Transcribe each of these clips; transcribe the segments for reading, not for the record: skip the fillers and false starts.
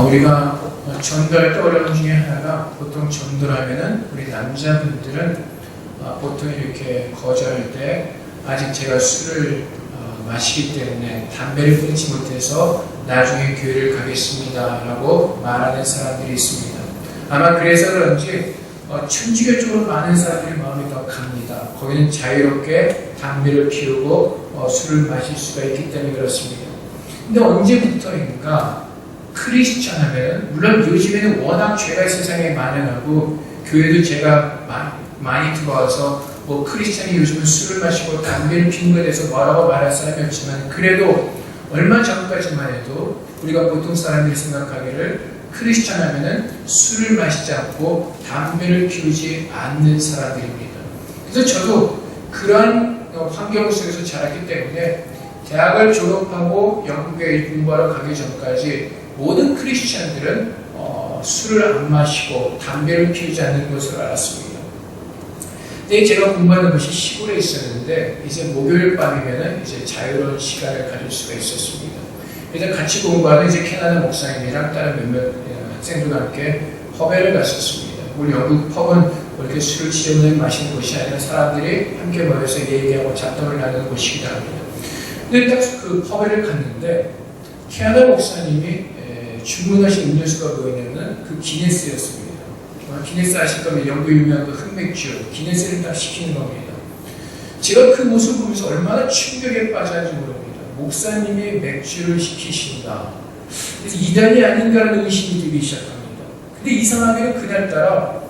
우리가 전도할 때 어려움 중에 하나가 보통 전도하면은 우리 남자분들은 보통 이렇게 거절할 때 아직 제가 술을 마시기 때문에 담배를 끊지 못해서 나중에 교회를 가겠습니다 라고 말하는 사람들이 있습니다. 아마 그래서 그런지 천주교 쪽으로 많은 사람들이 마음이 더 갑니다. 거기는 자유롭게 담배를 피우고 술을 마실 수가 있기 때문에 그렇습니다. 근데 언제부터인가 크리스천 하면, 물론 요즘에는 워낙 죄가 세상에 만연하고 교회도 제가 많이 들어와서 크리스천이 요즘은 술을 마시고 담배를 피우는 것에 대해서 뭐라고 말할 사람이 없지만, 그래도 얼마 전까지만 해도 우리가 보통 사람들이 생각하기를 크리스천 하면은 술을 마시지 않고 담배를 피우지 않는 사람들입니다. 그래서 저도 그러한 환경 속에서 자랐기 때문에 대학을 졸업하고 영국에 공부하러 가기 전까지 모든 크리스천들은 술을 안 마시고 담배를 피우지 않는 것으로 알았습니다. 근데 제가 공부하는 것이 시골에 있었는데 이제 목요일 밤이면은 이제 자유로운 시간을 가질 수가 있었습니다. 그래서 같이 공부하는 이제 캐나다 목사님이랑 다른 몇몇 학생들과 함께 펍에 갔었습니다. 우리 영국 펍은 이렇게 술을 지저분하게 마시는 곳이 아니라 사람들이 함께 모여서 얘기하고 잡담을 나누는 곳이기도 합니다. 근데 딱 그 펍에 갔는데 캐나다 목사님이 주문하신 음료수가 뭐였냐면 그 기네스였습니다. 기네스 아실 거면 영국 유명한 그 흑맥주 기네스를 딱 시키는 겁니다. 제가 그 모습을 보면서 얼마나 충격에 빠졌는지 모릅니다. 목사님이 맥주를 시키신다. 그래서 이단이 아닌가라는 의심이 들기 시작합니다. 근데 이상하게는 그날따라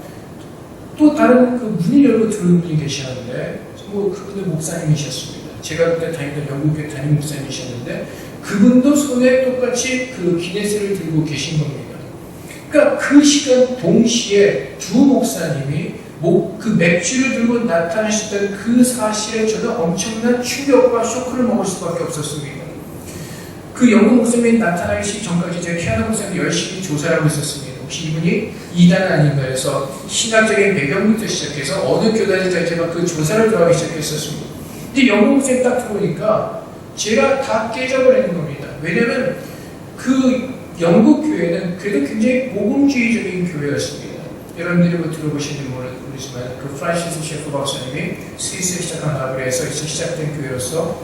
또 다른 그 문을 열고 들어오는 분이 계시는데 그분도 목사님이셨습니다. 제가 그때 다니던 영국교회 담임 목사님이셨는데 그분도 손에 똑같이 그 기네스를 들고 계신 겁니다. 그러니까 그 시간 동시에 두 목사님이 그 맥주를 들고 나타나셨던 그 사실에 저는 엄청난 충격과 쇼크를 먹을 수밖에 없었습니다. 그 영국 목사님이 나타나기 전까지 제가 캐나다 목사님 열심히 조사를 하고 있었습니다. 혹시 이분이 이단 아닌가 해서 신학적인 배경부터 시작해서 어느 교단인지 제가 그 조사를 들어가기 시작했었습니다. 근데 영국 목사님 딱 들어오니까 제가 다 깨져버리는 겁니다. 왜냐면 그 영국 교회는 그래도 굉장히 복음주의적인 교회였습니다. 여러분들이 뭐 들어보시는지 모르지만 그 프란시스 셰프 박사님이 스위스에 시작한 가브리에서 시작된 교회로서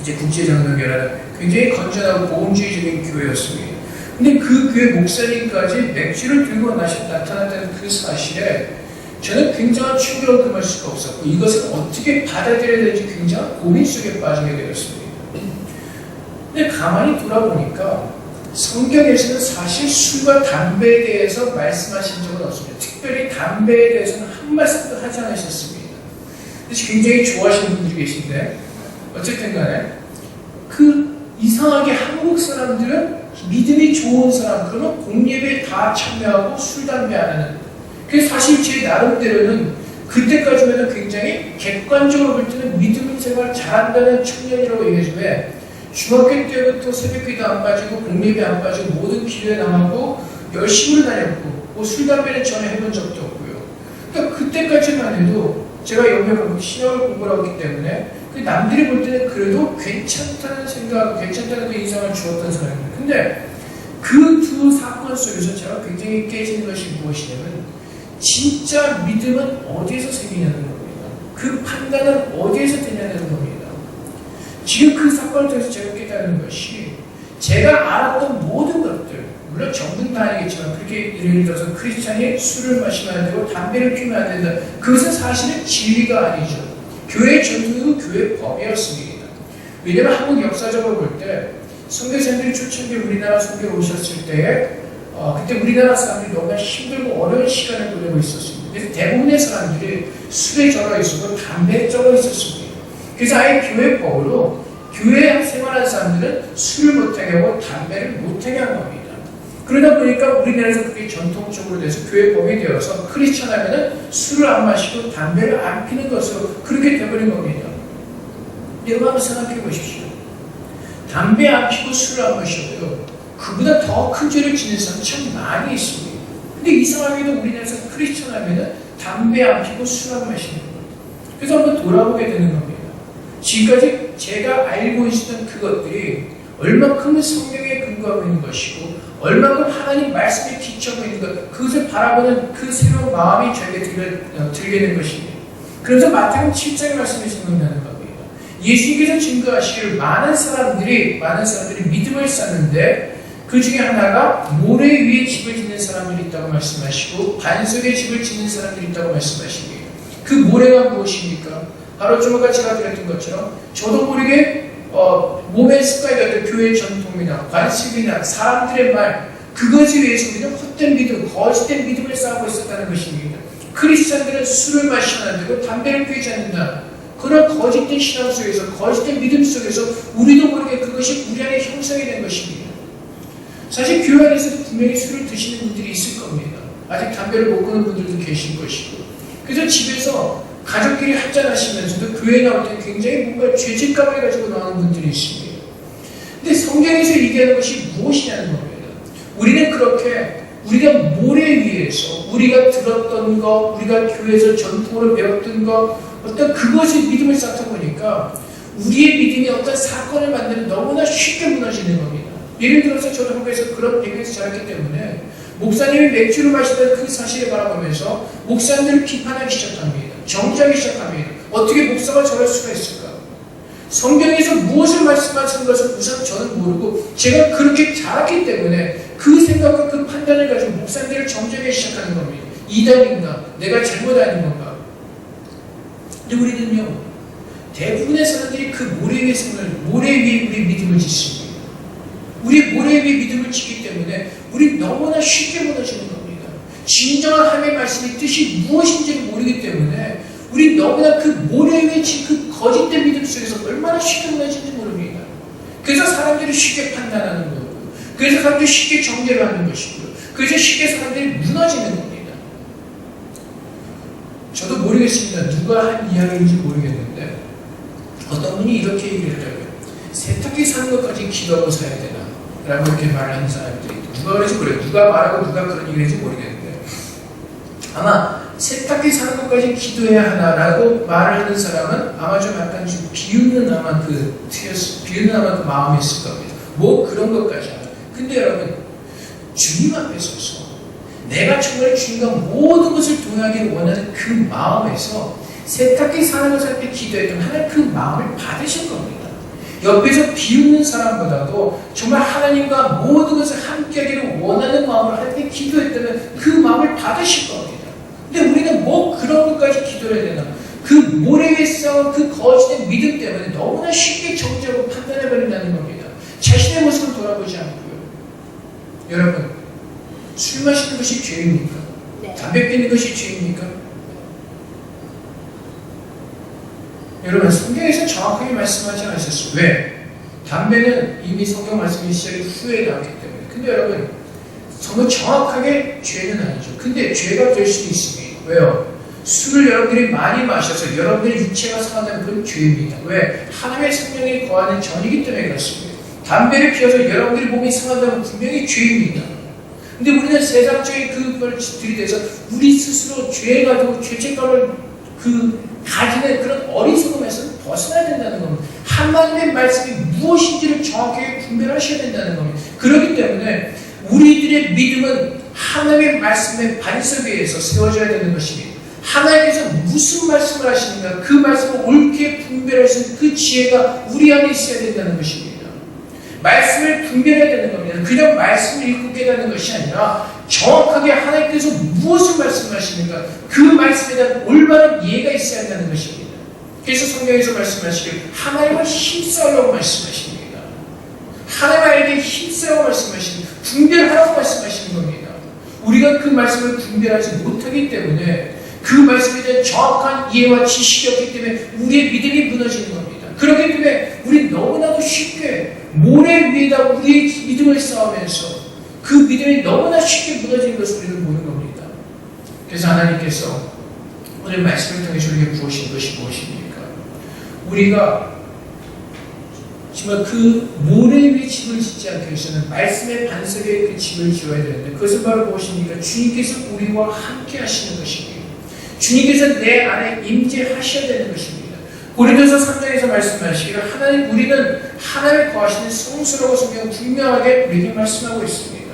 이제 국제정도교회라는 굉장히 건전하고 복음주의적인 교회였습니다. 근데 그 교회 목사님까지 맥주를 들고 나타났다는 그 사실에 저는 굉장한 충격을 금할 수가 없었고 이것을 어떻게 받아들여야 될지 굉장한 고민 속에 빠지게 되었습니다. 근데 가만히 돌아보니까 성경에서는 사실 술과 담배에 대해서 말씀하신 적은 없습니다. 특별히 담배에 대해서는 한 말씀도 하지 않으셨습니다. 그래서 굉장히 좋아하시는 분들이 계신데 어쨌든 간에 이상하게 한국 사람들은 믿음이 좋은 사람, 그러면 공예배에 다 참여하고 술, 담배 안 하는. 그래서 사실 제 나름대로는 그때까지만 굉장히 객관적으로 볼 때는 믿음 생활 잘한다는 청년이라고 얘기해주면 중학교 때부터 새벽기도 안 빠지고 공예배 안 빠지고 모든 기도에 나가고 열심히 다녔고 술, 담배는 전혀 해본 적도 없고요. 그러니까 그때까지만 해도 제가 영역하고 신학을 공부를 했기 때문에 남들이 볼 때는 그래도 괜찮다는 생각, 괜찮다는 그 인상을 주었던 사람입니다. 근데 그 두 사건 속에서 제가 굉장히 깨지는 것이 무엇이냐면 진짜 믿음은 어디에서 생기냐는 겁니다. 그 판단은 어디에서 되냐는 겁니다. 지금 그 사건을 통해서 제가 깨달은 것이 제가 알았던 모든 것들, 물론 전부는 다 아니겠지만 그렇게 예를 들어서 크리스찬이 술을 마시면 안 되고 담배를 피우면 안 된다. 그것은 사실은 진리가 아니죠. 교회 전통도 교회 법이었습니다. 왜냐하면 한국 역사적으로 볼 때 선교사님들이 초창기 우리나라 선교에 오셨을 때에 그때 우리나라 사람들이 너무 힘들고 어려운 시간을 보내고 있었습니다. 그래서 대부분의 사람들이 술에 쩔어 있었고 담배에 쩔어 있었습니다. 그래서 아예 교회법으로 교회 생활하는 사람들은 술을 못하게 하고 담배를 못하게 한 겁니다. 그러다 보니까 우리나라에서 그게 전통적으로 돼서 교회법이 되어서 크리스천 하면은 술을 안 마시고 담배를 안 피는 것으로 그렇게 되어버린 겁니다. 여러분 한번 생각해 보십시오. 담배 안 피고 술을 안 마셔도요, 그보다 더 큰 죄를 지는 사람 참 많이 있습니다. 근데 이상하게도 우리나라에서 크리스천 하면은 담배 안 피고 술 안 마시는 거예요. 그래서 한번 돌아보게 되는 겁니다. 지금까지 제가 알고 있었던 그것들이 얼마큼 성경에 근거 연구하고 있는 것이고 얼마큼 하나님 말씀에 기초하고 있는 것, 그것을 바라보는 그 새로운 마음이 저에게 들게 된 것입니다. 그래서 마태복음 7장의 말씀을 생각나는 겁니다. 예수님께서 증거하시기를 많은 사람들이 믿음을 쌓는데 그 중에 하나가 모래 위에 집을 짓는 사람들이 있다고 말씀하시고 반석에 집을 짓는 사람들이 있다고 말씀하십니다. 그 모래가 무엇입니까? 바로 좀 아까 제가 드렸던 것처럼 저도 모르게 몸의 습관이 되는 교회의 전통이나 관습이나 사람들의 말, 그것에 의해서 우리는 헛된 믿음, 거짓된 믿음을 쌓고 있었다는 것입니다. 크리스찬들은 술을 마시면 안 되고 담배를 피우지 않는다. 그런 거짓된 신앙 속에서, 거짓된 믿음 속에서 우리도 모르게 그것이 우리 안에 형성이 된 것입니다. 사실 교회 안에서도 분명히 술을 드시는 분들이 있을 겁니다. 아직 담배를 못 끊는 분들도 계실 것이고. 그래서 집에서 가족끼리 한잔하시면서도 교회에 나올 때 굉장히 뭔가 죄책감을 가지고 나오는 분들이 있습니다. 근데 성경에서 얘기하는 것이 무엇이냐는 겁니다. 우리는 그렇게 우리가 모래 위에서 우리가 들었던 것, 우리가 교회에서 전통으로 배웠던 것, 어떤 그것이 믿음을 쌓다 보니까 우리의 믿음이 어떤 사건을 만들면 너무나 쉽게 무너지는 겁니다. 예를 들어서 저도 한국에서 그런 배경에서 자랐기 때문에 목사님이 맥주를 마시던 그 사실을 바라보면서 목사님들을 비판하기 시작합니다. 정죄하기 시작합니다. 어떻게 목사가 저럴 수가 있을까? 성경에서 무엇을 말씀하시는 것을 우선 저는 모르고 제가 그렇게 자랐기 때문에 그 생각과 그 판단을 가지고 목사님들을 정죄하기 시작하는 겁니다. 이단인가? 내가 잘못 아닌 건가? 근데 우리는요, 대부분의 사람들이 그 모래 위에 우리 믿음을 짓습니다. 우리 모래 위에 믿음을 짓기 때문에 우리 너무나 쉽게 무너지는 겁니다. 진정한 하나님의 말씀의 뜻이 무엇인지를 모르기 때문에 우리 너무나 그 모래 위에 그 거짓된 믿음 속에서 얼마나 쉽게 무너지는지 모릅니다. 그래서 사람들이 쉽게 판단하는 거고, 그래서 사람들이 쉽게 정죄를 하는 것이고요. 그래서 쉽게 사람들이 무너지는 겁니다. 저도 모르겠습니다. 누가 한 이야기인지 모르겠는데 어떤 분이 이렇게 얘기를 했다고요. 세탁기 사는 것까지 기도하고 사야 되나? 라고 이렇게 말하는 사람들이 누가 그런지 모르겠어요. 누가 말하고 누가 그런 얘기를 했는지 모르겠는데 아마 세탁기 사는 것까지 기도해야 하나라고 말을 하는 사람은 아마 좀 약간 좀 비웃는 아마 그 마음이 있을 겁니다. 뭐 그런 것까지 하나. 근데 여러분, 주님 앞에 서서 내가 정말 주님과 모든 것을 동행하기를 원하는 그 마음에서 세탁기 사는 것을 때 기도했던 하나님 그 마음을 받으실 겁니다. 옆에서 비웃는 사람보다도 정말 하나님과 모든 것을 함께하기를 원하는 마음으로 하나님께 기도했다면 그 마음을 받으실 겁니다. 근데 우리는 뭐 그런 것까지 기도를 해야 되나? 그 모래 위에 쌓은 그 거짓된 믿음 때문에 너무나 쉽게 정죄하고 판단해버린다는 겁니다. 자신의 모습을 돌아보지 않고요. 여러분, 술 마시는 것이 죄입니까? 네. 담배 피우는 것이 죄입니까? 여러분, 성경에서 정확하게 말씀하지 않으셨어요. 왜? 담배는 이미 성경 말씀이 시작이 후에 나왔기 때문에. 근데 여러분, 정확하게 죄는 아니죠. 근데 죄가 될 수도 있습니다. 왜요? 술을 여러분들이 많이 마셔서 여러분들의 육체가 상한다면 그건 죄입니다. 왜? 하나님의 성령이 거하는 전이기 때문에 그렇습니다. 담배를 피워서 여러분들의 몸이 상한다면 분명히 죄입니다. 근데 우리는 세상적인 그걸 들이대서 우리 스스로 죄에 가지고 죄책감을 가지는 그런 어리석음에서 벗어나야 된다는 겁니다. 하나님의 말씀이 무엇인지를 정확하게 분별하셔야 된다는 겁니다. 그렇기 때문에 우리들의 믿음은 하나님의 말씀의 반석 위에서 세워져야 되는 것입니다. 하나님께서 무슨 말씀을 하시는가 그 말씀을 옳게 분별할 수 있는 그 지혜가 우리 안에 있어야 된다는 것입니다. 말씀을 분별해야 되는 겁니다. 그냥 말씀을 읽고 깨닫는 것이 아니라 정확하게 하나님께서 무엇을 말씀하시는가 그 말씀에 대한 올바른 이해가 있어야 한다는 것입니다. 그래서 성경에서 말씀하시길 하나님을 힘쓰라고 말씀하십니다. 하나님 알게 힘쓰라고 말씀하시는 분별하라고 말씀하시는 겁니다. 우리가 그 말씀을 분별하지 못하기 때문에 그 말씀에 대한 정확한 이해와 지식이 없기 때문에 우리의 믿음이 무너지는 겁니다. 그렇기 때문에 우리 너무나도 쉽게 모래 위에다 우리의 믿음을 쌓으면서 그 믿음이 너무나 쉽게 무너지는 것을 우리는 보는 겁니다. 그래서 하나님께서 오늘 말씀을 통해서 우리에게 부으신 것이 무엇입니까? 우리가 정말 그 모래 위에 집을 짓지 않기 위해서는 말씀의 반석에 그 집을 지어야 되는데 그것은 바로 무엇입니까? 주님께서 우리와 함께 하시는 것입니다. 주님께서 내 안에 임재하셔야 되는 것입니다. 고린도서 3장에서 말씀하시기를 우리는 하나님의 거하시는 성소라고 성경 분명하게 우리에게 말씀하고 있습니다.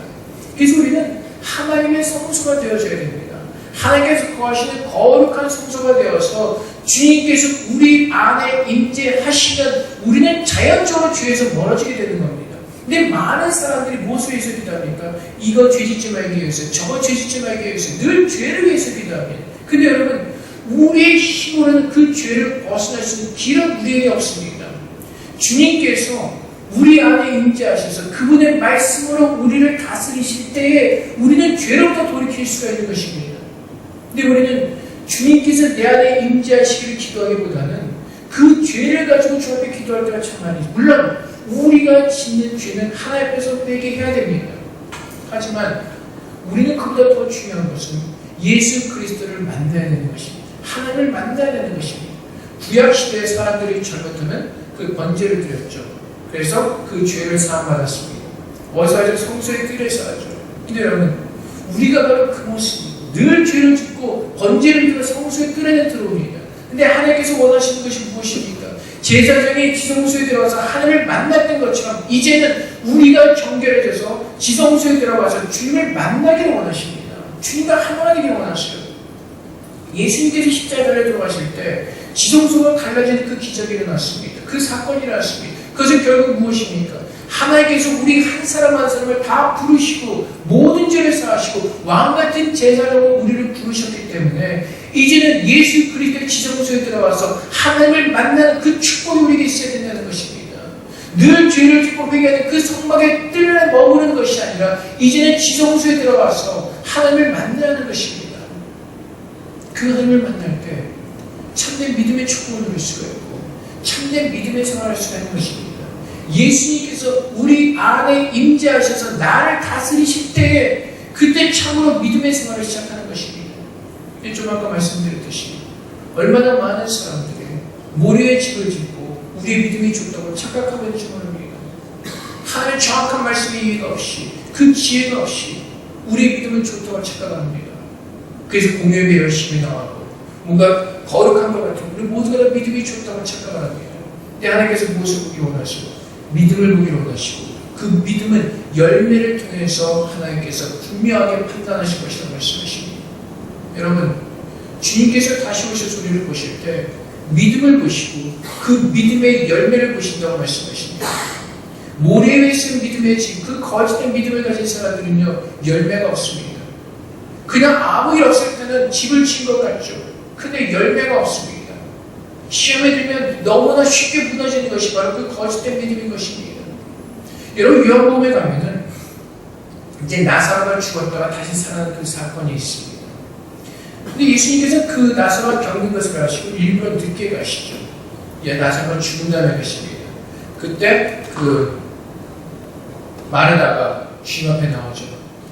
그래서 우리는 하나님의 성소가 되어져야 됩니다. 하나님께서 거하시는 거룩한 성소가 되어서 주님께서 우리 안에 임재하시면 우리는 자연적으로 죄에서 멀어지게 되는 겁니다. 근데 많은 사람들이 무엇을 위해서 기도합니까? 이거 죄짓지 말기 위해서, 저거 죄짓지 말기 위해서, 늘 죄를 위해서 기도합니다. 근데 여러분, 우리의 힘으로는 그 죄를 벗어날 수 있는 길은 우리에게 없습니다. 주님께서 우리 안에 임재하셔서 그분의 말씀으로 우리를 다스리실 때에 우리는 죄로부터 돌이킬 수가 있는 것입니다. 근데 우리는 주님께서 내 안에 임재하시기를 기도하기보다는 그 죄를 가지고 주 앞에 기도할 때가 참 많이 있어요. 물론 우리가 짓는 죄는 하나님 앞에서 빼게 해야 됩니다. 하지만 우리는 그보다 더 중요한 것은 예수 그리스도를 만나야 되는 것입니다. 하나님을 만나야 되는 것입니다. 구약시대의 사람들이 잘못하면 그 번제를 드렸죠. 그래서 그 죄를 사함받았습니다. 어서 성소의 뜰에 쌓았죠. 근데 여러분, 우리가 바로 그 모습입니다. 늘 죄를 짓고 번제를 드려 성소의 뜰에 들어옵니다. 근데 하나님께서 원하시는 것이 무엇입니까? 제사장이 지성소에 들어가서 하나님을 만났던 것처럼 이제는 우리가 정결해져서 지성소에 들어가서 주님을 만나기를 원하십니다. 주님과 하나님을 원하셔요. 예수님께서 십자가에 들어가실 때 지성소가 갈라지는 그 기적이 일어났습니다. 그 사건이 일어났습니다. 그것은 결국 무엇입니까? 하나님께서 우리 한 사람 한 사람을 다 부르시고 모든 죄를 사하시고 왕같은 제사장으로 우리를 부르셨기 때문에 이제는 예수 그리스도의 지성소에 들어가서 하나님을 만나는 그 축복이 우리에게 있어야 된다는 것입니다. 늘 죄를 짓고 회개하는 그 성막의 뜰에 머무는 것이 아니라 이제는 지성소에 들어가서 하나님을 만나는 것입니다. 그 하나님을 만날 때 참된 믿음의 축복을 누릴 수가 있고 참된 믿음의 생활을 할 수가 있는 것입니다. 예수님께서 우리 안에 임재하셔서 나를 다스리실 때에 그때 참으로 믿음의 생활을 시작하는 것입니다. 좀 아까 말씀드렸듯이 얼마나 많은 사람들이 모래의 집을 짓고 우리의 믿음이 좋다고 착각하는지 모릅니다. 하나님의 정확한 말씀의 이해가 없이 그 지혜가 없이 우리의 믿음은 좋다고 착각합니다. 그래서 공예배 열심히 나가고 뭔가 거룩한 것 같은 우리 모두가 다 믿음이 좋다고 착각을 합니다. 근데 하나님께서 무엇을 보기 원하시고 믿음을 보기 원하시고 그 믿음은 열매를 통해서 하나님께서 분명하게 판단하실 것이라고 말씀하십니다. 여러분, 주님께서 다시 오셔서 우리를 보실 때 믿음을 보시고 그 믿음의 열매를 보신다고 말씀하십니다. 모래 위에 쓴 믿음의 집, 그 거짓된 믿음을 가진 사람들은요 열매가 없습니다. 그냥 아무 일 없을 때는 집을 친 것 같죠. 근데 열매가 없습니다. 시험에 들면 너무나 쉽게 무너지는 것이 바로 그 거짓된 믿음인 것입니다. 여러분, 요한복음에 가면은 이제 나사로가 죽었다가 다시 살아난 그 사건이 있습니다. 근데 예수님께서 그 나사로가 겪는 것을 아시고 일부러 늦게 가시죠. 나사로가 죽은 다음에 가십니다. 그때 그 마르다가 주님 앞에 나오죠.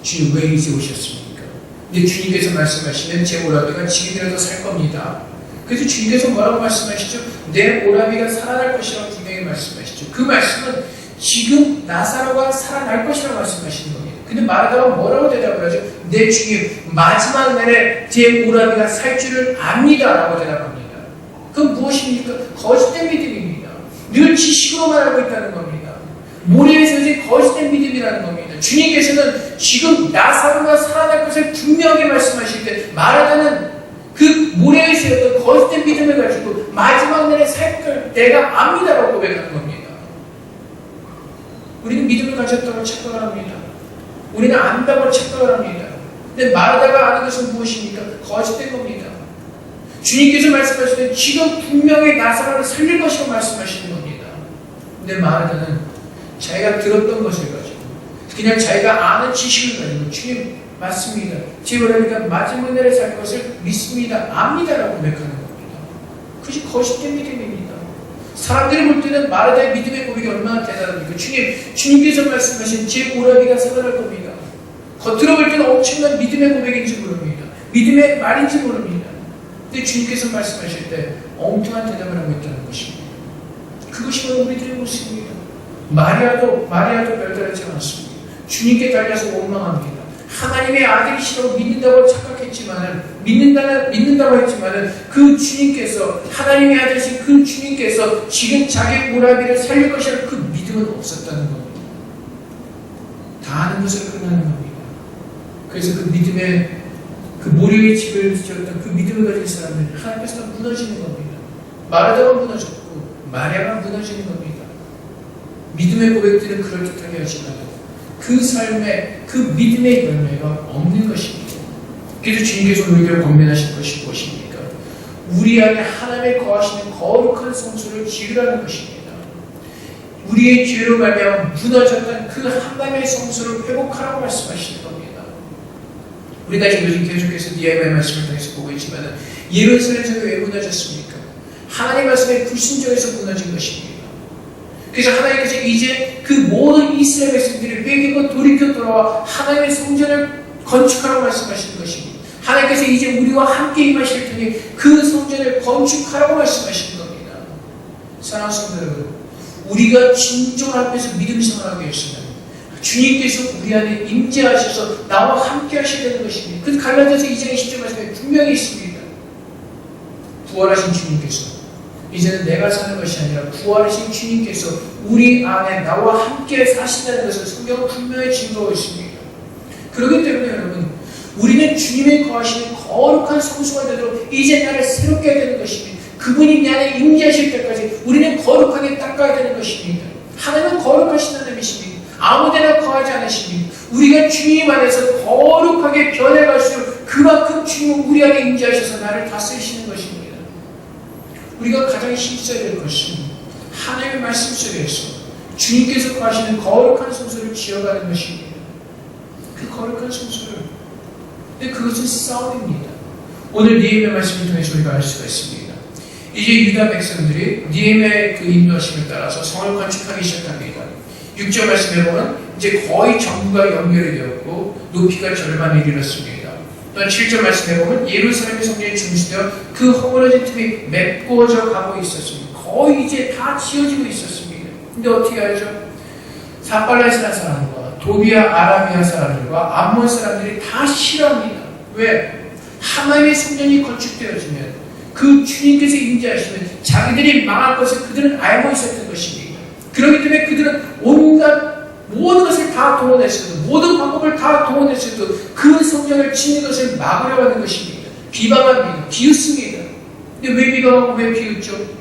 주님 왜 이제 오셨습니까? 근데 주님께서 말씀하시면 제 오라비가 지금이라도 살 겁니다. 그래서 주님께서 뭐라고 말씀하시죠? 내 오라비가 살아날 것이라고 분명히 말씀하시죠. 그 말씀은 지금 나사로가 살아날 것이라고 말씀하시는 겁니다. 근데 마르다가 뭐라고 대답을 하죠? 내 주님, 마지막 날에 제 오라비가 살 줄을 압니다 라고 대답합니다. 그건 무엇입니까? 거짓된 믿음입니다. 늘 지식으로만 알고 있다는 겁니다. 모래에서 이제 거짓된 믿음이라는 겁니다. 주님께서는 지금 나사로가 살아날 것을 분명하게 말씀하실 때 마르다는 그 모래에 세웠던 거짓된 믿음을 가지고 마지막 날에 살 걸 내가 압니다라고 고백하는 겁니다. 우리는 믿음을 가졌다고 착각을 합니다. 우리는 안다고 착각을 합니다. 근데 마르다가 아는 것은 무엇입니까? 거짓된 겁니다. 주님께서 말씀하시는 지금 분명히 나사로를 살릴 것이라고 말씀하시는 겁니다. 근데 마르다는 자기가 들었던 것을 가지고 그냥 자기가 아는 지식을 가지고 주님 맞습니다. 제 오라비가 마지막 날에 살 것을 믿습니다. 압니다라고 고백하는 겁니다. 그것이 거짓된 믿음입니다. 사람들이 볼 때는 마르다의 믿음의 고백이 얼마나 대단합니까? 주님께서 말씀하신 제 오라비가 살아날 겁니다. 겉으로 볼 때는 엄청난 믿음의 고백인지 모릅니다. 믿음의 말인지 모릅니다. 근데 주님께서 말씀하실 때 엉뚱한 대답을 하고 있다는 것입니다. 그것이 바로 우리들의 모습입니다. 마리아도 별다르지 않았습니다. 주님께 달려서 원망합니다. 하나님의 아들이시라고 믿는다고 했지만은 그 주님께서, 하나님의 아들이신 그 주님께서 지금 자기 오라비를 살릴 것이라는 그 믿음은 없었다는 겁니다. 다 아는 것으로 끝나는 겁니다. 그래서 그 믿음의, 그 모리의 집을 지었던 그 믿음을 가진 사람들은 하나님께서 무너지는 겁니다. 마르다가 무너졌고 마리아가 무너지는 겁니다. 믿음의 고백들은 그럴듯하게 하지만 그 삶에 그 믿음의 열매가 없는 것입니다. 그래서 주님께서 우리를 권면하실 것이 무엇입니까? 우리 안에 하나님의 거하시는 거룩한 성소를 지으라는 것입니다. 우리의 죄로 말미암아 무너졌던 그 하나님의 성소를 회복하라고 말씀하시는 겁니다. 우리가 지금 요즘 계속해서 니에미야 말씀을 통해서 보고 있지만 예루살렘에서 왜 무너졌습니까? 하나님 말씀에 불순종해서 무너진 것입니다. 그래서 하나님께서 이제 그 모든 이스라엘 백성들이 회개하고 돌이켜 돌아와 하나님의 성전을 건축하라고 말씀하시는 것입니다. 하나님께서 이제 우리와 함께 임하실 테니 그 성전을 건축하라고 말씀하시는 겁니다. 사랑하는 성도 여러분, 우리가 진정 앞에서 믿음 생활하기 위해서는 주님께서 우리 안에 임재하셔서 나와 함께 하셔야 되는 것입니다. 그 갈라디아서 2장 20절 말씀에 분명히 있습니다. 부활하신 주님께서 이제는 내가 사는 것이 아니라 부활하신 주님께서 우리 안에 나와 함께 사신다는 것을 성경은 분명히 증거하고 있습니다. 그렇기 때문에 여러분, 우리는 주님의 거하시는 거룩한 성소가 되도록 이제 나를 새롭게 해야 되는 것입니다. 그분이 내 안에 임재하실 때까지 우리는 거룩하게 닦아야 되는 것입니다. 하나님은 거룩하신 하나님이십니다. 아무데나 거하지 않으십니다. 우리가 주님 안에서 거룩하게 변해갈수록 그만큼 주님은 우리 안에 임재하셔서 나를 다스리시는 것입니다. 우리가 가장 힘써야 될 것은 하나님의 말씀 속에서 주님께서 거하시는 거룩한 성소를 지어가는 것입니다. 그 거룩한 성소를. 근데 그것은 싸움입니다. 오늘 니에미야 말씀을 통해서 우리가 알 수가 있습니다. 이제 유다 백성들이 니에미야의 그 인도하심을 따라서 성을 건축하기 시작합니다. 6절 말씀에 보면 이제 거의 전부가 연결이 되었고 높이가 절반에 이르렀습니다. 또 7절 말씀에 보면 예루살렘의 성전이 중시되어 그 허물어진 틈이 메꿔져 가고 있었습니다. 거의 이제 다 지어지고 있었습니다. 근데 어떻게 하죠? 사발라이스라는 사람과 도비아 아라비아 사람들과 암몬 사람들이 다 싫어합니다. 왜? 하나님의 성전이 건축되어지면 그 주님께서 임재하시면 자기들이 망할 것을 그들은 알고 있었던 것입니다. 그렇기 때문에 그들은 온갖 모든 것을 다 동원했어도, 모든 방법을 다 동원했어도 그 성전을 짓는 것을 막으려고 하는 것입니다. 비방합니다. 비웃습니다. 근데 왜 비방하고 왜 비웃죠?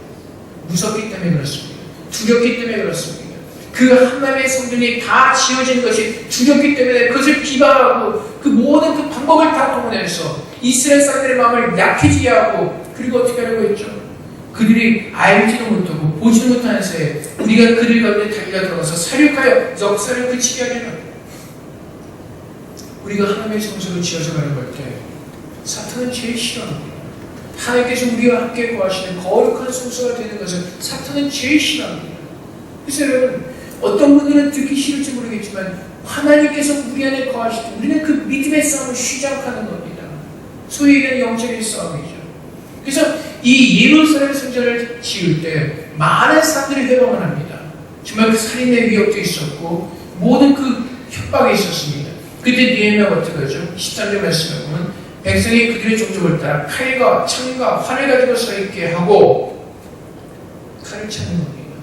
무섭기 때문에 그렇습니다. 두렵기 때문에 그렇습니다. 그 하나님의 성전이 다 지어진 것이 두렵기 때문에 그것을 비방하고 그 모든 그 방법을 다 동원해서 이스라엘 사람들의 마음을 약해지게 하고, 그리고 어떻게 하려고 했죠? 그들이 알지도 못하고 보지도 못하는 새에 우리가 그들 가운데 달려 들어가서 사륙하여 역사를 그치게 하려는, 우리가 하나님의 성소로 지어져 가는 걸 때 사탄은 제일 싫어합니다. 하나님께서 우리와 함께 거하시는 거룩한 성소가 되는 것을 사탄은 제일 싫어합니다. 그래서 여러분, 어떤 분들은 듣기 싫을지 모르겠지만 하나님께서 우리 안에 거하실 때 우리는 그 믿음의 싸움을 시작하는 겁니다. 소위 얘기하는 영적인 싸움이죠. 그래서 이 예루살렘 성전을 지을 때 많은 사람들이 회방을 합니다. 정말 그 살인의 위협도 있었고 모든 그 협박이 있었습니다. 그때 니에미야가 어떻게 하죠? 13절 말씀에 보면 백성이 그들의 종족을 따라 칼과 창과 활을 가지고 서 있게 하고, 칼을 찾는 겁니다.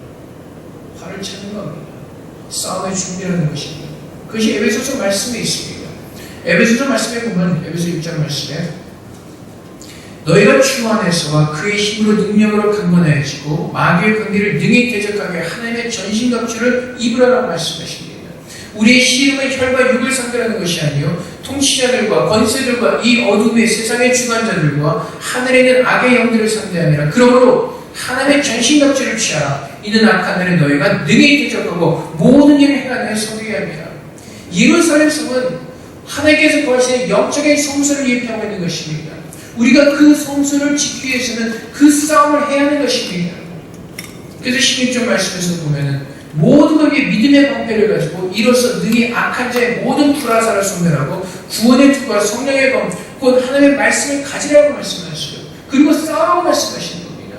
활을 찾는 겁니다. 싸움에 준비하는 것입니다. 그것이 에베소서 말씀에 있습니다. 에베소서 말씀에 보면 에베소 6장 말씀에 너희가 주 안에서와 그의 힘으로 능력으로 강건해지고 마귀의 권리를 능히 대적하게 하나님의 전신갑주를 입으라라고 말씀하십니다. 우리의 씨름은 혈과 육을 상대하는 것이 아니요 통치자들과 권세들과 이 어둠의 세상의 주관자들과 하늘에 있는 악의 영들을 상대하니라. 그러므로 하나님의 전신갑주를 취하라. 이는 악한 날에 너희가 능히 대적하고 모든 일을 행하는 성경이 합니다. 예루살렘 성은 하나님께서 거하시는 영적인 성소를 예표하고 있는 것입니다. 우리가 그 성소를 지키기 위해서는 그 싸움을 해야 하는 것입니다. 그래서 16절 말씀에서 보면은 모든 것이 믿음의 방패를 가지고 이로써 능히 악한 자의 모든 불화살을 소멸하고 구원의 투과 성령의 검 곧 하나님의 말씀을 가지라고 말씀하시죠. 그리고 싸우라고 말씀하시는 겁니다.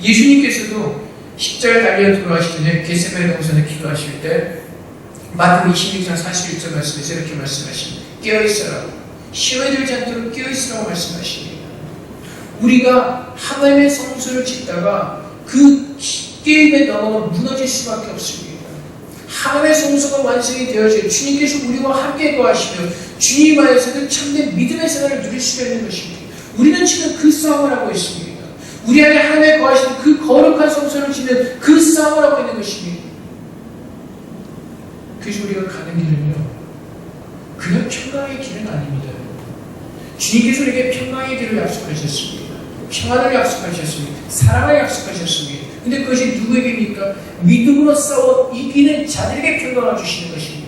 예수님께서도 십자가에 달려 돌아가시기 전에 겟세마네 동산에 기도하실 때 마태복음 26장 41절 말씀에서 이렇게 말씀하십니다. 깨어있으라고, 시험에 들지 않도록 깨어있으라고 말씀하십니다. 우리가 하나님의 성소를 짓다가 그 게임에 넘어가 무너질 수밖에 없습니다. 하나님의 성소가 완성이 되어져 주님께서 우리와 함께 거하시며 주님 안에서는 참된 믿음의 생활을 누릴 수가 있는 것입니다. 우리는 지금 그 싸움을 하고 있습니다. 우리 안에 하나님의 거하시는 그 거룩한 성소를 짓는 그 싸움을 하고 있는 것입니다. 그래서 우리가 가는 길은요, 그냥 평강의 길은 아닙니다. 주님께서 우리에게 평강의 길을 약속하셨습니다. 평안을 약속하셨습니다. 사랑을 약속하셨습니다. 근데 그것이 누구에게입니까? 믿음으로 싸워 이기는 자들에게 평강을 주시는 것입니다.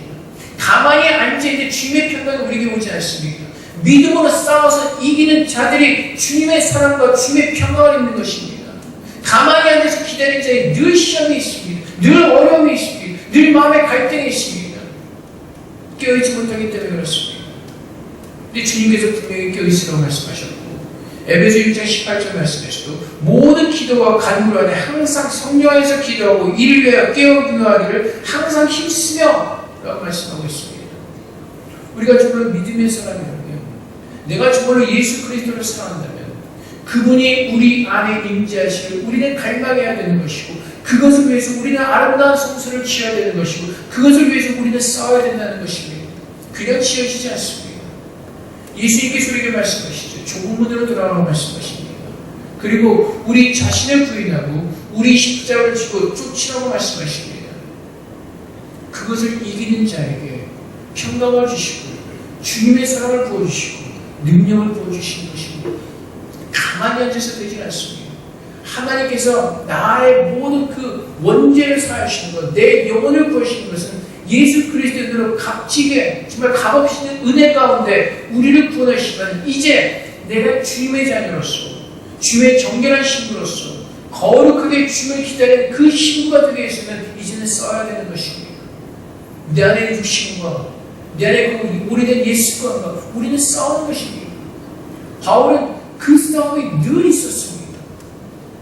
가만히 앉아있는 주님의 평강이 우리에게 오지 않습니다. 믿음으로 싸워서 이기는 자들이 주님의 사랑과 주님의 평강을 입는 것입니다. 가만히 앉아서 기다리는 자에 늘 시험이 있습니다. 늘 어려움이 있습니다. 늘 마음의 갈등이 있습니다. 깨어있지 못하기 때문에 그렇습니다. 근데 주님께서 분명히 깨어있으라고 말씀하셨고, 에베소 1장 18절 말씀에서도 모든 기도와 간구를 하되 항상 성령 안에서 기도하고 이를 위하여 깨어 기도하기를 항상 힘쓰며 라고 말씀하고 있습니다. 우리가 정말로 믿음의 사람이라면, 내가 정말로 예수 그리스도를 사랑한다면 그분이 우리 안에 임재하시길 우리는 갈망해야 되는 것이고, 그것을 위해서 우리는 아름다운 성소를 지어야 되는 것이고, 그것을 위해서 우리는 싸워야 된다는 것입니다. 그냥 지어지지 않습니다. 예수님께서 우리에게 말씀하시죠. 좁은 문으로 들어가라고 말씀하십니다. 그리고 우리 자신을 부인하고 우리 십자가를 지고 쫓으라고 말씀하십니다. 그것을 이기는 자에게 평강을 주시고 주님의 사랑을 부어주시고 능력을 부어주시는 것입니다. 가만히 앉아서 되지 않습니다. 하나님께서 나의 모든 그 원죄를 사하시는 것, 내 영혼을 구하시는 것은 예수 그리스도로 값지게 정말 값없이 은혜 가운데 우리를 구원하시면 이제 내가 주님의 자녀로서, 주님의 정결한 신부로서 거룩하게 주님을 기다리는 그 신부가 되기 위해서는 이제는 써야 되는 것입니다. 내 안에 육신과 내 안에 그 오래된 옛 습관과 우리는 싸우는 것입니다. 바울은 그 싸움이 늘 있었습니다.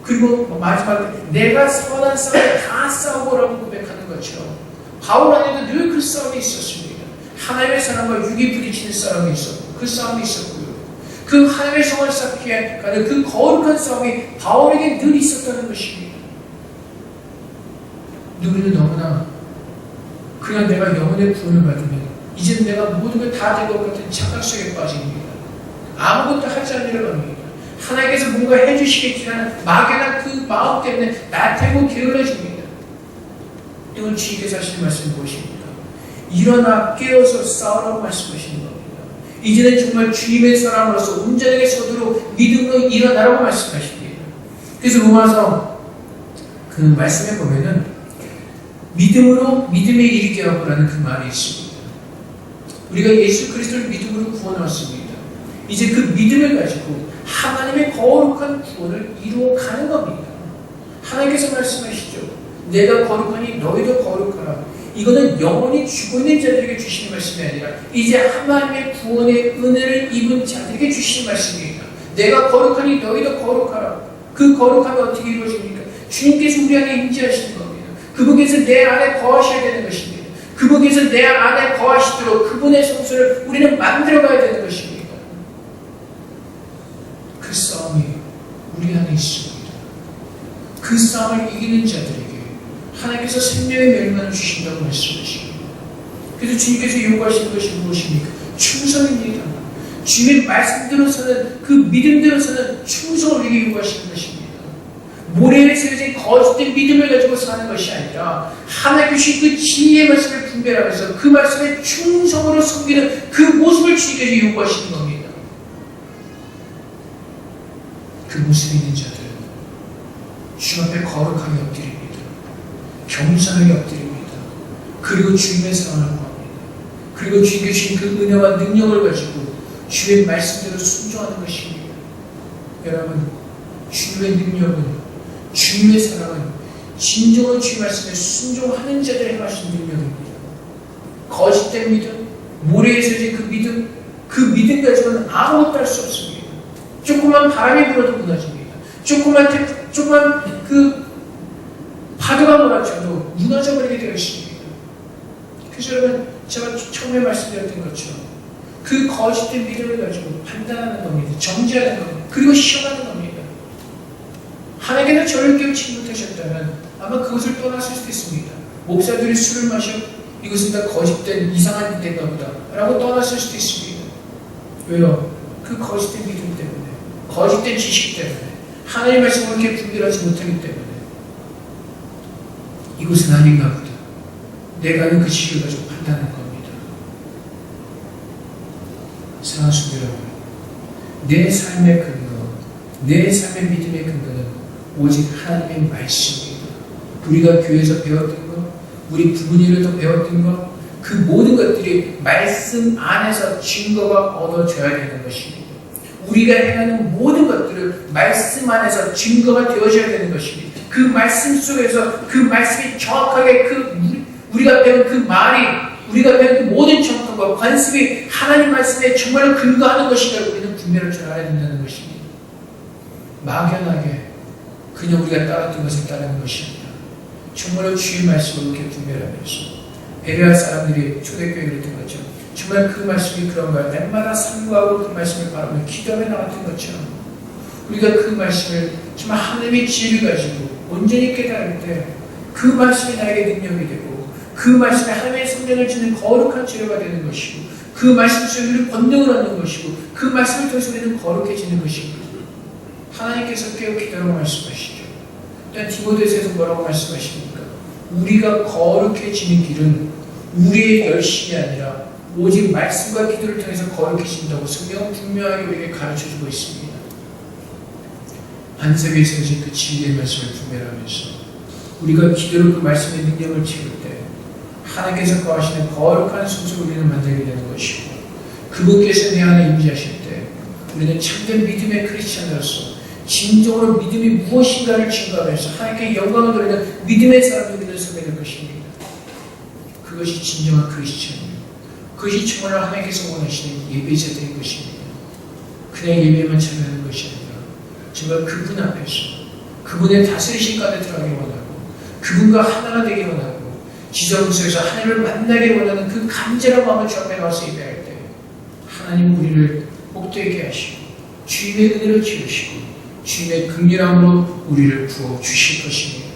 그리고 마지막에 내가 선한 싸움을 다 싸우고라고 고백하는 것처럼 바울 안에도 늘 그 싸움이 있었습니다. 하나님의 사람과 육이 부딪히는 싸움이 있었고, 그 싸움이 있었고요. 그 하나님의 성을 쌓기 위해 가는 그 거룩한 싸움이 바울에게 늘 있었다는 것입니다. 우리는 너무나 그냥 내가 영혼의 구원을 받으면 이제는 내가 모든 걸 다 된 것 같은 착각 속에 빠집니다. 아무것도 하지 않으려고 합니다. 하나님께서 뭔가 해주시겠지만 막연한 그 마음 때문에 나태고 게을러집니다. 이건 주님께서 하시는 말씀이 무엇입니까? 일어나 깨어서 싸우라고 말씀하시는 겁니다. 이제는 정말 주님의 사람으로서 온전하게 서두로 믿음으로 일어나라고 말씀하십니다. 그래서 로마서 그 말씀에 보면은 믿음으로 믿음에 이르게 하고라는 그 말이 있습니다. 우리가 예수 그리스도를 믿음으로 구원을 얻습니다. 이제 그 믿음을 가지고 하나님의 거룩한 구원을 이루어가는 겁니다. 하나님께서 말씀하시죠. 내가 거룩하니 너희도 거룩하라. 이거는 영원히 죽어있는 자들에게 주시는 말씀이 아니라 이제 하나님의 구원의 은혜를 입은 자들에게 주시는 말씀입니다. 내가 거룩하니 너희도 거룩하라. 그 거룩함이 어떻게 이루어집니까? 주님께서 우리 안에 임재하시는 겁니다. 그분께서 내 안에 거하셔야 되는 것입니다. 그분께서 내 안에 거하시도록 그분의 성소를 우리는 만들어가야 되는 것입니다. 그 싸움이 우리 안에 있습니다. 그 싸움을 이기는 자들에게 하나님께서 생명의 멸망을 주신다고 말씀하십니다. 그래서 주님께서 요구하시는 것이 무엇입니까? 충성입니다. 주님의 말씀대로서는 그 믿음대로서는 충성을 우리에게 요구하시는 것입니다. 모래에 세워진 거짓된 믿음을 가지고 사는 것이 아니라 하나님 주신 그 진리의 말씀을 분별하면서 그 말씀에 충성으로 섬기는 그 모습을 주님께서 요구하시는 겁니다. 그 모습이 있는 자들은 주 앞에 거룩하게 엎드립니다. 겸손하게 엎드립니다. 그리고 주님의 사랑을 구합니다. 그리고 주님께 주신 그 은혜와 능력을 가지고 주의 말씀대로 순종하는 것입니다. 여러분, 주님의 능력은, 주님의 사랑은 진정한 주의 말씀에 순종하는 자들이 행하신 능력입니다. 거짓된 믿음, 모래에 세워진 그 믿음 가지고는 아무것도 할 수 없습니다. 조그만 바람이 불어도 무너집니다. 조그만 그 파도가 몰아쳐도 무너져버리게 되어 있습니다. 그래서 여러분, 제가 처음에 말씀드렸던 것처럼 그 거짓된 믿음을 가지고 판단하는 겁니다. 정죄하는 겁니다. 그리고 시험하는 겁니다. 하나님께서 저를 깨우치지 못하셨다면 아마 그것을 떠났을 수도 있습니다. 목사들이 술을 마셔 이것은 다 거짓된 이상한 일인가 보다 라고 떠났을 수도 있습니다. 왜요? 그 거짓된 믿음 때문에, 거짓된 지식 때문에, 하나님의 말씀을 이렇게 분별하지 못하기 때문에 이것은 아닌가 보다. 내가 아는 그 지식을 가지고 판단하는 겁니다. 사랑하는 성도 여러분, 내 삶의 근거, 내 삶의 믿음의 근거는 오직 하나님의 말씀입니다. 우리가 교회에서 배웠던 것, 우리 부모님에서 배웠던 것, 그 모든 것들이 말씀 안에서 증거가 얻어져야 되는 것입니다. 우리가 행하는 모든 것들을 말씀 안에서 증거가 되어져야 되는 것입니다. 그 말씀 속에서 그 말씀이 정확하게 우리가 배운 그 말이, 우리가 배운 그 모든 정통과 관습이 하나님 말씀에 정말로 근거하는 것이라고 우리는 분별할 줄 알아야 된다는 것입니다. 막연하게 그냥 우리가 따랐던 것을 따르는 것이 아니라 정말로 주의 말씀을 이렇게 분별하면서 베레아 사람들이 초대교회에 그랬던 것처럼 정말 그 말씀이 그런가요? 날마다 상고하고 그 말씀을 바라보며 기도하며 나갔던 것처럼 우리가 그 말씀을 정말 하나님의 지혜를 가지고 온전히 깨달을 때 그 말씀이 나에게 능력이 되고 그 말씀에 하나님의 성령을 주는 거룩한 재료가 되는 것이고 그 말씀 속에 우리는 권능을 얻는 것이고 그 말씀을 통해서 우리는 거룩해지는 것입니다. 하나님께서 깨우치라고 말씀하시죠. 일단 디모데서에서 뭐라고 말씀하십니까? 우리가 거룩해지는 길은 우리의 열심이 아니라 오직 말씀과 기도를 통해서 거룩해진다고 성경은 분명하게 우리에게 가르쳐주고 있습니다. 반석에 세워진 그 진리의 말씀을 분별하면서 우리가 기도로 그 말씀의 능력을 채울 때 하나님께서 거하시는 거룩한 성소를 우리는 만들게 되는 것이고 그분께서 내 안에 임재하실 때 우리는 참된 믿음의 크리스찬으로서 진정으로 믿음이 무엇인가를 증거하면서 하나님께 영광을 돌리는 믿음의 사람들이 우리는 서게 될 것입니다. 그것이 진정한 크리스찬이에요. 그것이 정말 하나님께서 원하시는 예배자들인 것입니다. 그냥 예배만 참여하는 것이 아니라 정말 그분 앞에서 그분의 다스리신 가운데 들어가기 원하고 그분과 하나가 되기 원하고 지성소에서 하나님을 만나기 원하는 그 간절한 마음을 주 앞에 나와서 예배할 때 하나님 우리를 복되게 하시고 주님의 은혜를 지으시고 주님의 긍휼함으로 우리를 부어주실 것입니다.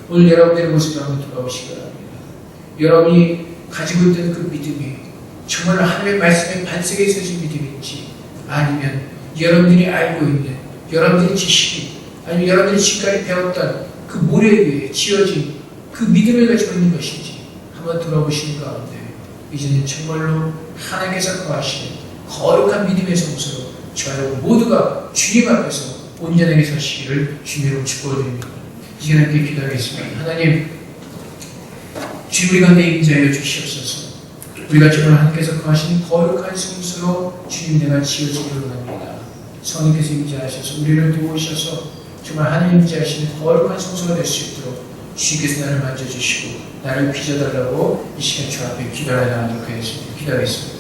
오늘 여러분들의 모습을 한번 돌아보시기 바랍니다. 여러분이 가지고 있던 그 믿음이 정말 하나님의 말씀에 반석에 서진 믿음인지 아니면 여러분들이 알고 있는 여러분들의 지식이 아니면 여러분들이 지금까지 배웠던 그 모래 위에 지어진 그 믿음을 가지고 있는 것인지 한번 돌아보시는 가운데 이제는 정말로 하나님께서 거하시는 거룩한 믿음의 성소로 저와 여러분 모두가 주님 앞에서 온전하게 서시기를 주님으로 축복드립니다. 이 시간에 함께 기도하겠습니다. 하나님, 주님 우리 가운데 임재하여 주시옵소서. 우리가 정말 하나님께서 거하시는 거룩한 성소로 주님 내가 지어지기를 원합니다. 성령께서 임재하셔서 우리를 도우셔서 정말 하나님 임재하시는 거룩한 성소가 될 수 있도록 주님께서 나를 만져주시고 나를 빚어달라고 이 시간 주 앞에 기도하여 나가도록 하겠습니다. 기도하겠습니다.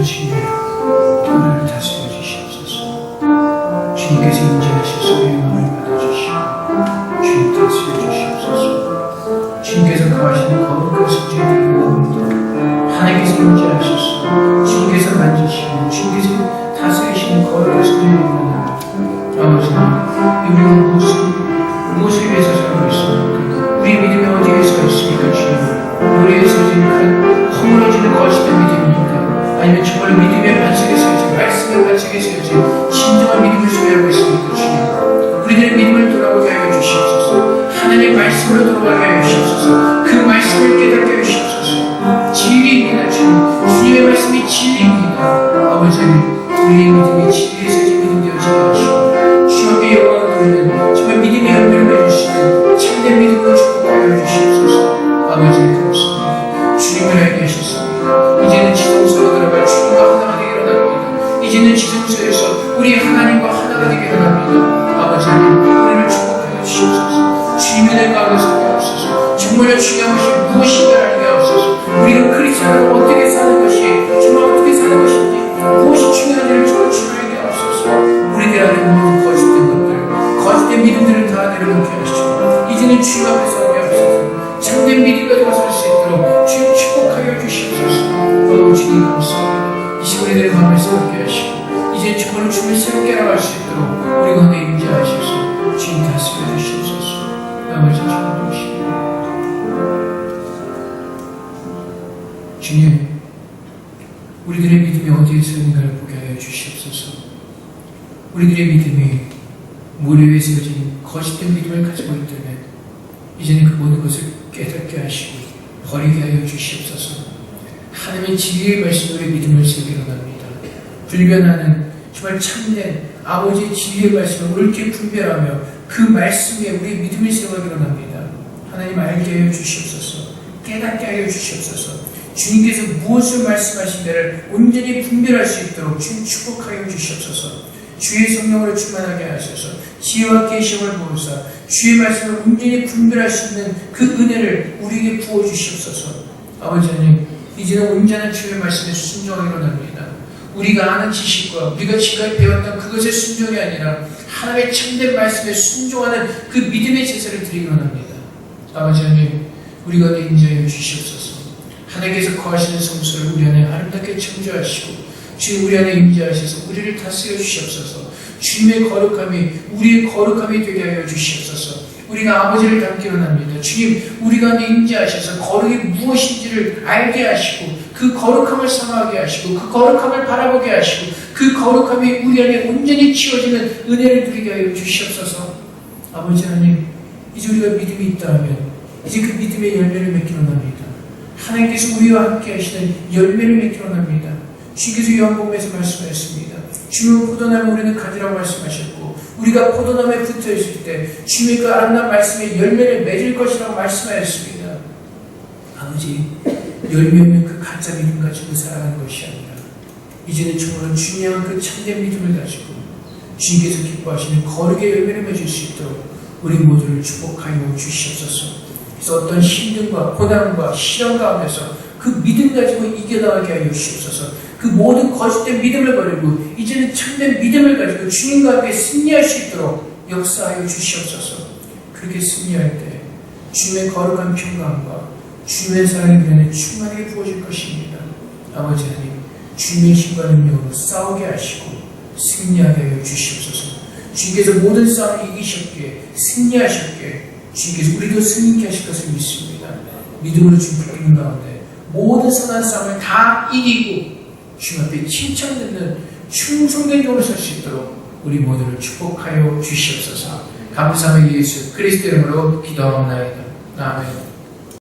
주님, 우리를 다스려 주시옵소서. 주님께서 임재하셔서 우리의 마음을 받아주시고 주님 다스려 주시옵소서. 주님께서 거하시는 거룩한 성전이 되기 원합니다. 하나님께서 임재하셔서 주님께서 만지시고 주님께서 다스리시는 거룩한 성전이 되기 원합니다. 아버지, 우리는 무엇을 위해서 살고 있습니까? 우리의 믿음이 어디에 서 있습니까, 주님? 우리에 서진 그 허물어지는 거짓된 믿음입니까? 아니면 정말 믿음의 반석에 서야지, 말씀의 반석에 서야지 진정한 믿음을 소유하고 있습니까, 주님? 우리들의 믿음을 돌아보게 하여 주시옵소서. 하나님의 말씀으로 돌아가게 하여 주시옵소서. 그 말씀을 깨닫게 하여 주시옵소서. 진리입니다, 주님. 주님의 말씀이 진리입니다. 아버지, 우리의 믿음이 진리에 서진 믿음 되어지게 하시고 주 앞에 영광을 돌리는 정말 믿음의 열매를 맺으시는 참된 믿음으로 축복하여 주시옵소서. 아버지, 감사합니다. 주님을 알게 하셨습니다. 이제는 지성소로 들어갈 주님과 하나가 되기를 원합니다. 이제는 지성소에서 우리 하나님과 하나가 되기를 원합니다. 아버지, 우리를 축복하여 주시옵소서. 주님의 은혜 가운데 서게 하옵소서. 정말 중요한 것이 무엇인가를 알게 하옵소서. 우리가 크리스찬으로 어떻게 사는 것이 정말 어떻게 사는 것인지 무엇이 중요한지를 정말 알게 하옵소서. 우리들 안에 모든 거짓된 것들, 거짓된 믿음들을 다 내려놓게 하시고 이제는 주님 앞에 서게 하옵소서. 참된 믿음과 들어설 수 있도록 주님 축복하여 주시옵소서. 주님, 우리들의 믿음이 어디에서 있는가를 보게 하여 주시옵소서. 우리들의 믿음이 모래 위에 세워진 거짓된 믿음을 가지고 있다면 이제는 그 모든 것을 깨닫게 하시고 버리게 하여 주시옵소서. 하나님의 진리의 말씀으로 믿음을 세우기로 합니다. 불변하는 정말 참된 아버지의 진리의 말씀을 옳게 분별하며 그 말씀에 우리의 믿음을 세우기로 합니다. 하나님 알게 하여 주시옵소서. 깨닫게 하여 주시옵소서. 주님께서 무엇을 말씀하신가를 온전히 분별할 수 있도록 주님 축복하여 주시옵소서. 주의 성령으로 충만하게 하셔서 지혜와 계시함을 부어서 주의 말씀을 온전히 분별할 수 있는 그 은혜를 우리에게 부어주시옵소서. 아버지 하나님, 이제는 온전한 주의 말씀에 순종하기로 합니다. 우리가 아는 지식과 우리가 지금까지 배웠던 그것의 순종이 아니라 하나님의 참된 말씀에 순종하는 그 믿음의 제사를 드리기로 합니다. 아버지 하나님, 우리가 인자하여 주시옵소서. 하나님께서 거하시는 성소를 우리 안에 아름답게 창조하시고 주님 우리 안에 임재하셔서 우리를 다스려 주시옵소서. 주님의 거룩함이 우리의 거룩함이 되게 하여 주시옵소서. 우리가 아버지를 닮기로 합니다. 주님 우리 가운데 임재하셔서 거룩이 무엇인지를 알게 하시고 그 거룩함을 sam하게 하시고 그 거룩함을 바라보게 하시고 그 거룩함이 우리 안에 온전히 치워지는 은혜를 누리게 하여 주시옵소서. 아버지 하나님, 이제 우리가 믿음이 있다 하면 이제 그 믿음의 열매를 맺기로 합니다. 하나님께서 우리와 함께 하시는 열매를 맺기로 합니다. 주께서 요한복음에서 말씀하셨습니다. 주님은 포도나무 우리는 가지라고 말씀하셨고 우리가 포도나무에 붙어있을 때 주님의 그 아름다운 말씀에 열매를 맺을 것이라고 말씀하셨습니다. 아버지, 열매 없는 그 가짜 믿음 가지고 살아가는 것이 아니라 이제는 정말 중요한 그 참된 믿음을 가지고 주님께서 기뻐하시는 거룩의 열매를 맺을 수 있도록 우리 모두를 축복하여 주시옵소서. 그래서 어떤 힘듦과 고난과 시련 가운데서 그 믿음 가지고 이겨나가게 하여 주시옵소서. 그 모든 거짓된 믿음을 버리고 이제는 참된 믿음을 가지고 주님과 함께 승리할 수 있도록 역사하여 주시옵소서. 그렇게 승리할 때 주님의 거룩한 평강과 주님의 사랑이 우리 안에 충만하게 부어질 것입니다. 아버지 하나님, 주님의 힘과 능력으로 싸우게 하시고 승리하게 하여 주시옵소서. 주님께서 모든 싸움을 이기셨기에 승리하셨기에 주님께서 우리도 승리케 하실 것을 믿습니다. 믿음으로 주님 붙는 가운데 모든 선한 싸움을 다 이기고 주님 앞에 칭찬듣는 충성된 종으로 설 수 있도록 우리 모두를 축복하여 주시옵소서. 감사하며 예수 그리스도 이름으로 기도하옵나이다. 아멘.